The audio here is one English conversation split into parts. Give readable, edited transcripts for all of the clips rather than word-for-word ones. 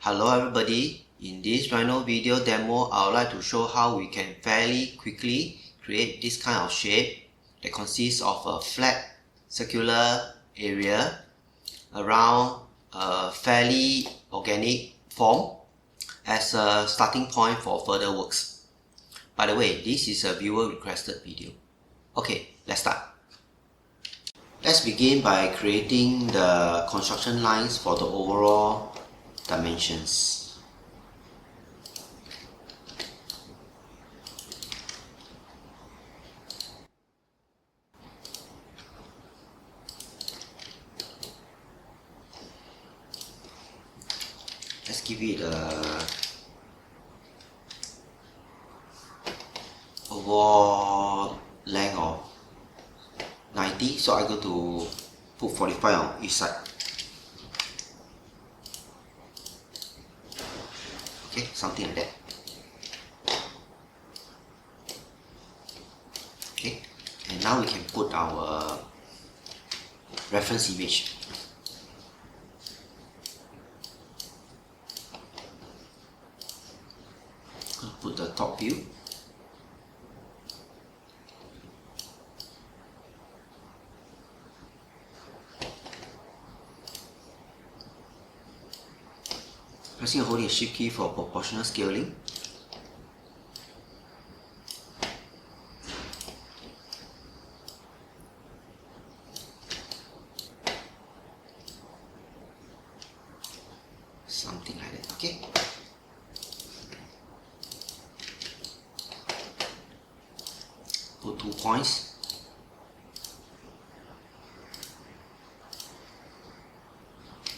Hello everybody, in this Rhino video demo I would like to show how we can fairly quickly create this kind of shape that consists of a flat circular area around a fairly organic form as a starting point for further works. By the way, this is a viewer requested video. Okay, let's start. Let's begin by creating the construction lines for the overall dimensions. Let's give it a overall length of 90, so I'm going to put 45 on each side. Okay, something like that. Okay, and now we can put our reference image. Put the top view. Pressing and holding a shift key for proportional scaling. Something like that, okay? Put 2 points.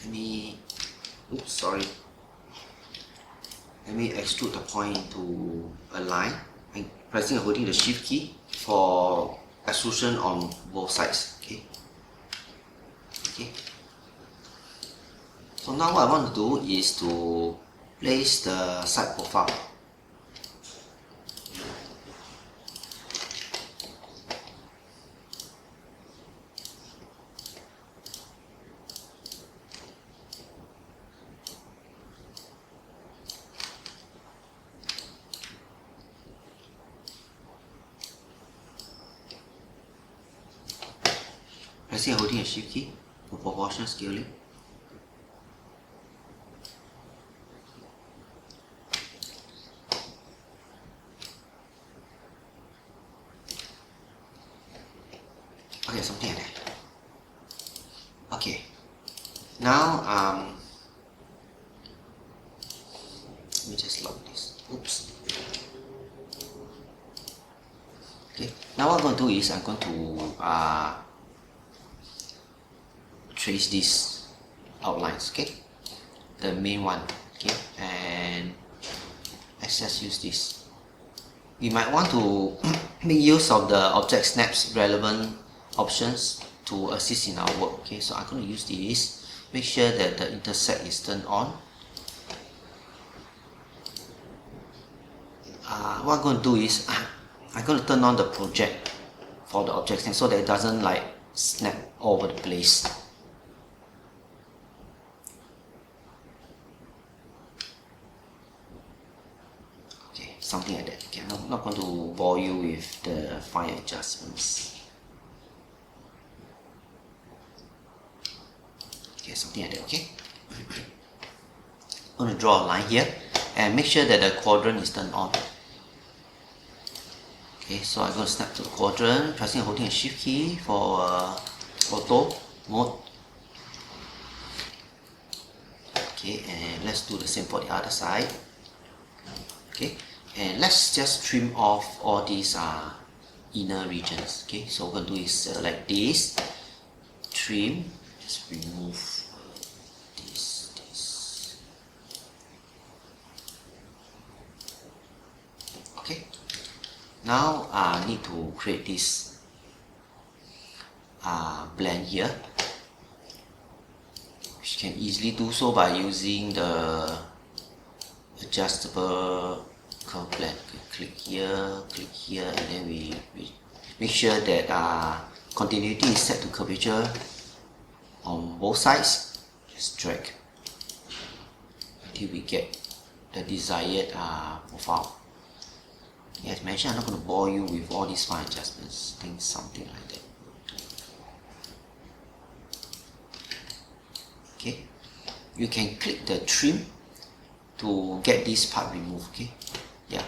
Let me extrude the point into a line and pressing and holding the shift key for extrusion on both sides. Okay. So now what I want to do is to place the side profile. Pressing and holding a shift key for proportional scaling. Okay, something like that. Okay, now let me just lock this. Oops. Okay, now what I'm going to do is I'm going to trace these outlines, okay, the main one, okay, and let's just use this. We might want to make use of the object snaps relevant options to assist in our work, okay, so I'm going to use this. Make sure that the intersect is turned on. What I'm going to do is I'm going to turn on the project for the object snap so that it doesn't like snap all over the place. Something like that. Okay, I'm not going to bore you with the fine adjustments. Okay, something like that, okay? I'm going to draw a line here and make sure that the quadrant is turned on. Okay, so I'm going to snap to the quadrant, pressing and holding a shift key for auto mode. Okay, and let's do the same for the other side. Okay. And let's just trim off all these inner regions. Okay, so what we're going to do is select this, trim, just remove this. Okay, now I need to create this blend here, which you can easily do so by using the adjustable curve blend. Click here, and then we make sure that continuity is set to curvature on both sides. Just drag till we get the desired profile. As mentioned, I'm not going to bore you with all these fine adjustments, things something like that. Okay, you can click the trim to get this part removed. Okay, yeah.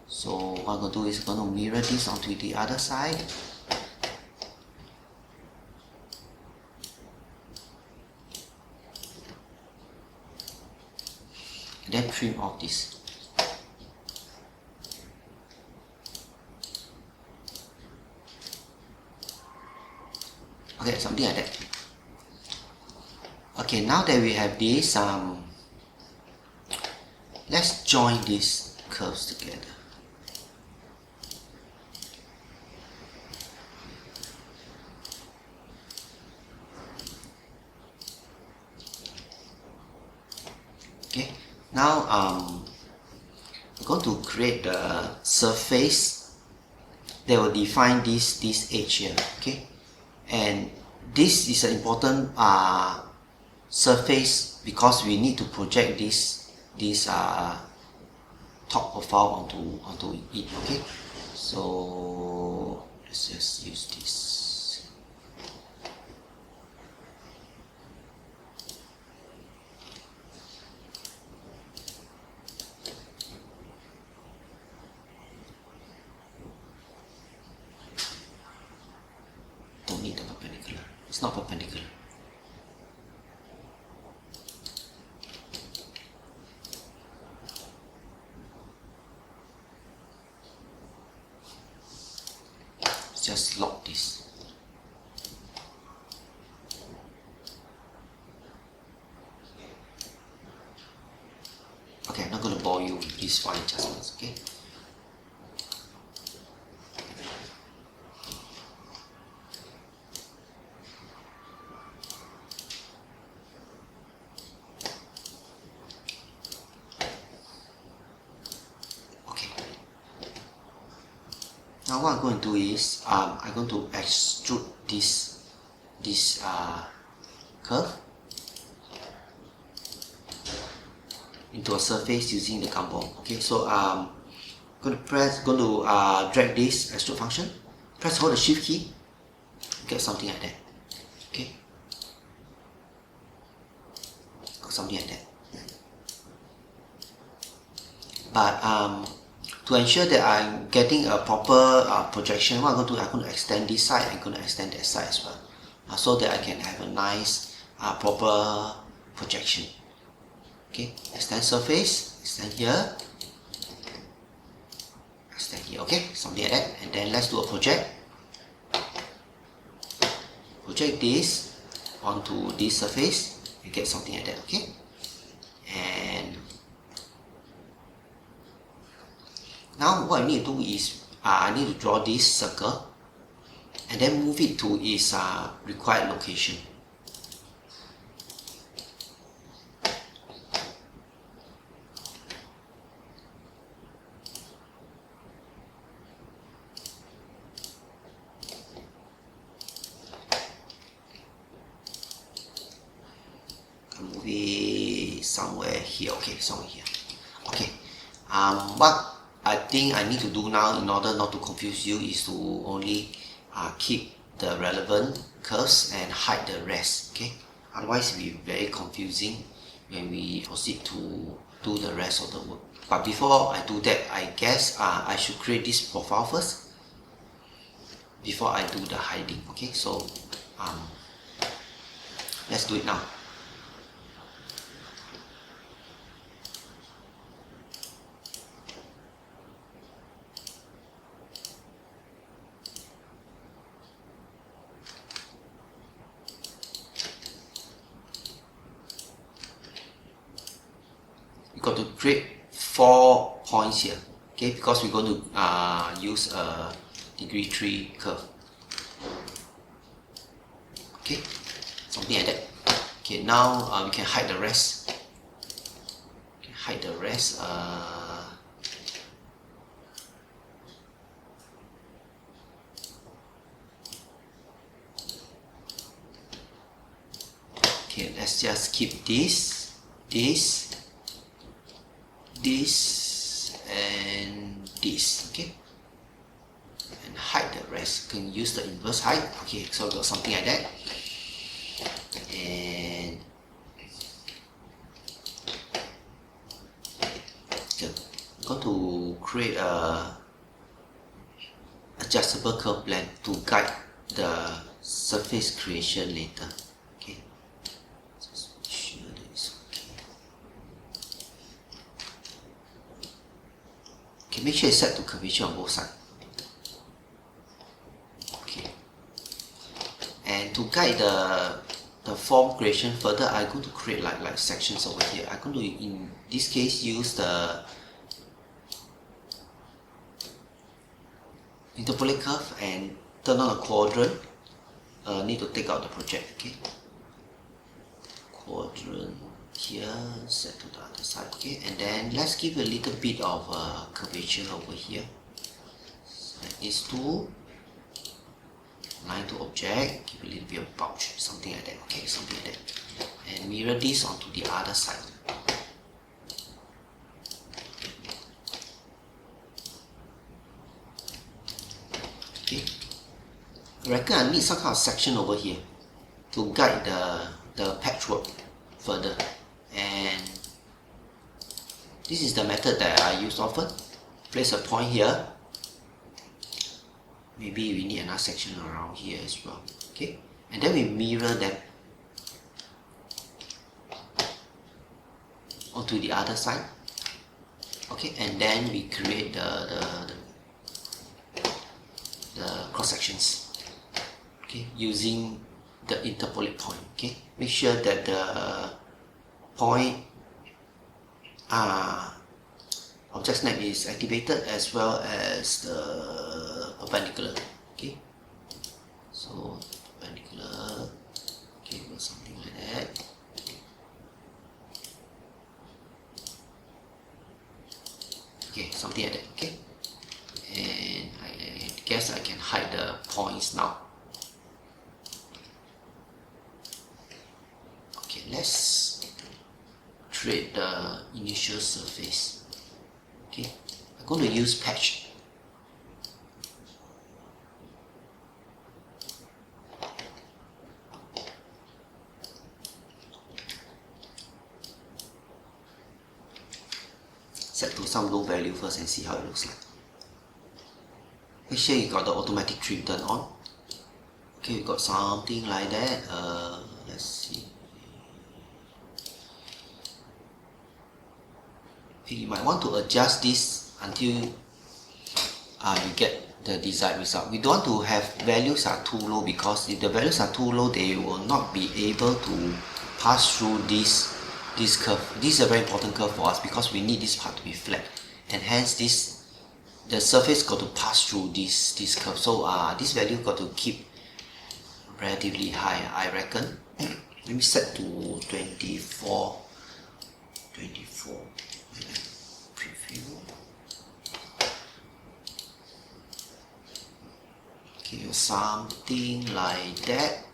So what I'm going to do is going to mirror this onto the other side. And then trim off this. Okay, something like that. Okay, now that we have this, let's join these curves together. Okay, now we're going to create the surface that will define this edge here. Okay, and this is an important surface because we need to project this top profile onto it. Okay, so let's just use this. Don't need the perpendicular. It's not perpendicular. Just lock this. Okay, I'm not going to bore you with these fine adjustments. Okay. Now what I'm going to do is I'm going to extrude this curve into a surface using the gumball. Okay, so going to drag this extrude function, hold the shift key, get something like that. Okay, something like that. But to ensure that I'm getting a proper projection, what I'm going to do, I'm going to extend this side, I'm going to extend that side as well, so that I can have a nice proper projection. Okay, extend surface, extend here, extend here. Okay, something like that. And then let's do a project. Project this onto this surface, you get something like that. Okay, and now what I need to do is I need to draw this circle and then move it to its required location. Move it somewhere here. Okay, somewhere here. Okay, what I think I need to do now in order not to confuse you is to only keep the relevant curves and hide the rest. Okay, otherwise it will be very confusing when we proceed to do the rest of the work. But before I do that, I guess I should create this profile first before I do the hiding. Okay, so let's do it now. Got to create 4 points here, okay, because we're going to use a degree 3 curve. Okay, something like that. Okay, now we can hide the rest. Hide the rest. Okay, let's just keep this. this and this, okay, and hide the rest. You can use the inverse hide. Okay, so we got something like that. And I'm going to create a adjustable curve blend to guide the surface creation later. Okay, just make sure that it's okay. Okay, make sure it's set to curvature on both sides. Okay, and to guide the form creation further, I'm going to create like sections over here. I'm going to, in this case, use the interpolate curve and turn on a quadrant. Need to take out the project. Okay, quadrant here, set to the other side. Okay, and then let's give a little bit of curvature over here. Select these two, line to object, give a little bit of bulge, something like that. Okay, something like that, and mirror this onto the other side. Okay, I reckon I need some kind of section over here to guide the patchwork further, and this is the method that I use often. Place a point here. Maybe we need another section around here as well. Okay, and then we mirror them onto the other side. Okay, and then we create the cross sections. Okay, using the interpolate point. Okay, make sure that the point object snap is activated as well as the perpendicular. Okay, so perpendicular. Okay, or something like that. Okay, something like that. Okay, and I guess I can hide the points now. Okay, let's create the initial surface. Okay, I'm going to use patch. Set to some low value first and see how it looks like. Make sure you got the automatic trim turned on. Okay, we got something like that. Let's see. You might want to adjust this until you get the desired result. We don't want to have values are too low, because if the values are too low, they will not be able to pass through this curve. This is a very important curve for us because we need this part to be flat, and hence the surface got to pass through this curve. So this value got to keep relatively high, I reckon. Let me set to 24. Preview. Okay, something like that.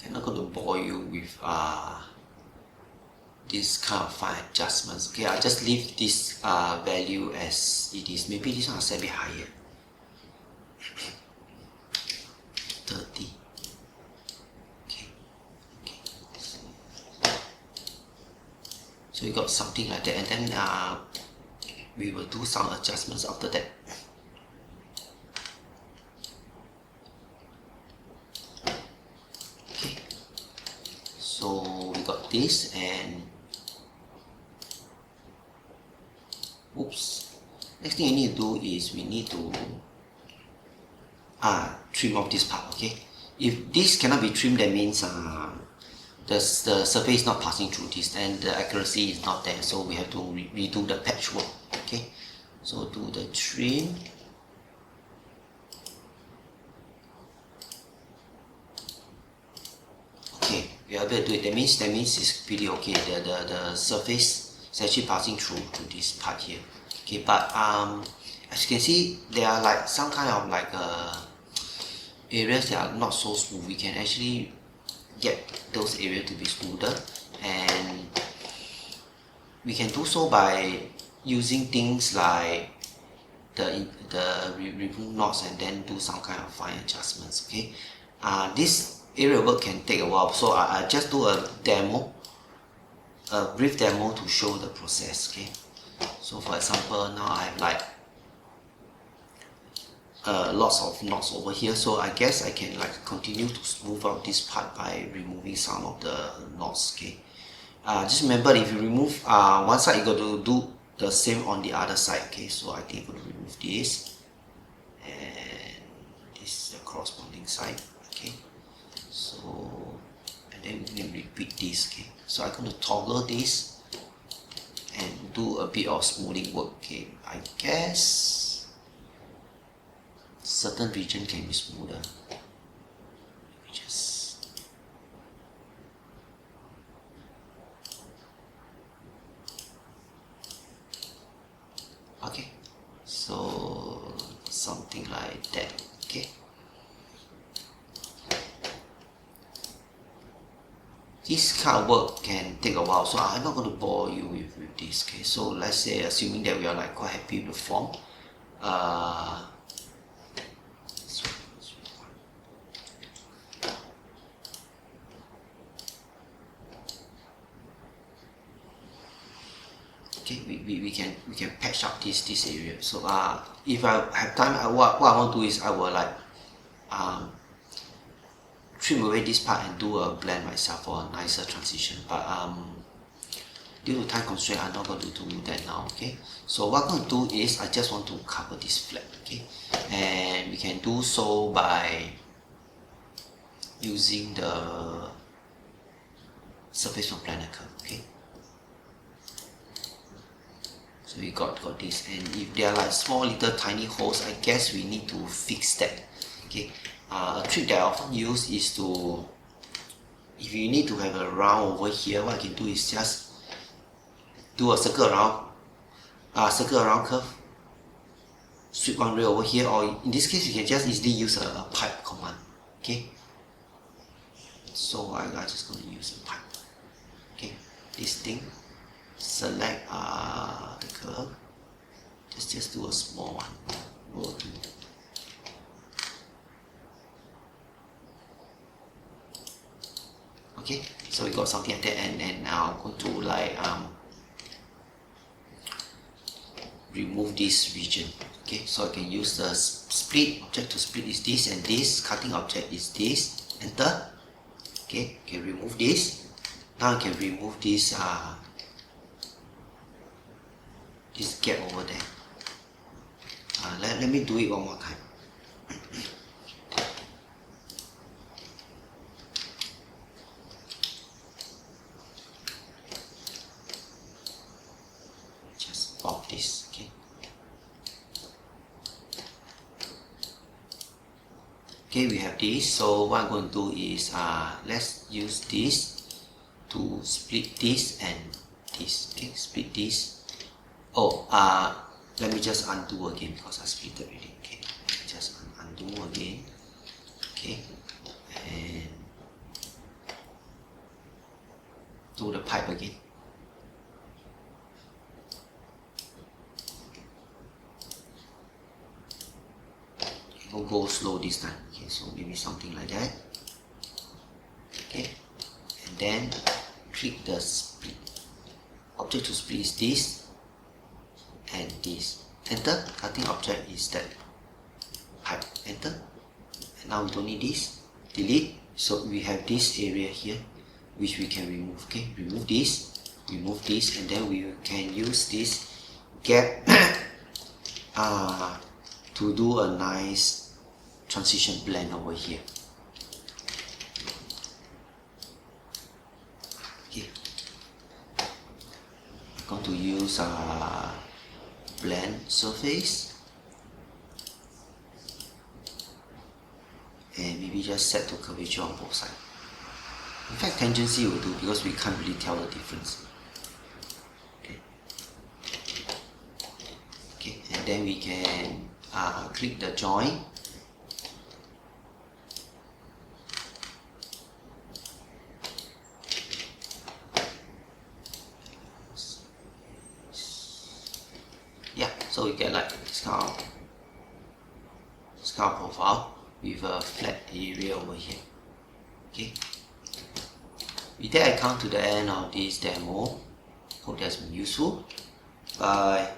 I'm not going to bore you with this kind of fine adjustments. Okay, I'll just leave this value as it is. Maybe this one I'll set a bit higher. 30. Okay. So you got something like that, and then we will do some adjustments after that. So we got this, and oops, next thing you need to do is we need to trim off this part. Okay, if this cannot be trimmed, that means the surface is not passing through this, and the accuracy is not there, so we have to redo the patchwork. Okay, so do the trim. Okay, we are able to do it. That means it's pretty okay. The surface is actually passing through to this part here. Okay, but as you can see, there are like some kind of like areas that are not so smooth. We can actually get those areas to be smoother, and we can do so by using things like remove knots and then do some kind of fine adjustments. Okay, this area work can take a while, so I just do a demo, a brief demo to show the process. Okay, so for example, now I have like lots of knots over here, so I guess I can like continue to smooth out this part by removing some of the knots. Okay, just remember, if you remove one side, you got to do the same on the other side. Okay, so I think I'm going to remove this, and this is the corresponding side. Okay, so and then we can repeat this. Okay, so I'm going to toggle this and do a bit of smoothing work. Okay, I guess certain region can be smoother. Okay, so something like that. Okay, this kind of work can take a while, so I'm not going to bore you with this. Okay, so let's say, assuming that we are like quite happy with the form, okay, we can patch up this area. So if I have time, what I want to do is I will like trim away this part and do a blend myself for a nicer transition. But due to time constraint, I'm not going to do that now. Okay, so what I'm going to do is I just want to cover this flat. Okay, and we can do so by using the surface from planar curve. Okay, so we got this, and if there are like small little tiny holes, I guess we need to fix that. Okay, a trick that I often use is to, if you need to have a round over here, what I can do is just do a circle around curve, sweep one ray over here, or in this case you can just easily use a pipe command. Okay, so I'm just going to use a pipe. Okay, this thing, select the curve, just do a small one, go to okay, so we got something like that, and now I'm going to like remove this region. Okay, so I can use the split object to split is this, and this cutting object is this. Enter. Okay, can remove this. Now I can remove this this gap over there. Let me do it one more time. Just pop this. Okay. Okay, we have this. So what I'm going to do is let's use this to split this and this. Okay, split this. Oh, let me just undo again because I split it already. Okay, just undo again. Okay, and do the pipe again. We'll go slow this time. Okay, so maybe something like that. Okay, and then click the split. Object to split is this and this. Enter. Cutting object is that pipe. Enter. And now we don't need this. Delete. So we have this area here which we can remove. Okay, remove this, and then we can use this gap to do a nice transition blend over here. going to use blend surface, and maybe just set to curvature on both sides. In fact, tangency will do because we can't really tell the difference. Okay, and then we can click the join. Yeah, so we get like this kind of profile with a flat area over here. Okay. With that, I come to the end of this demo. Hope that's been useful. Bye.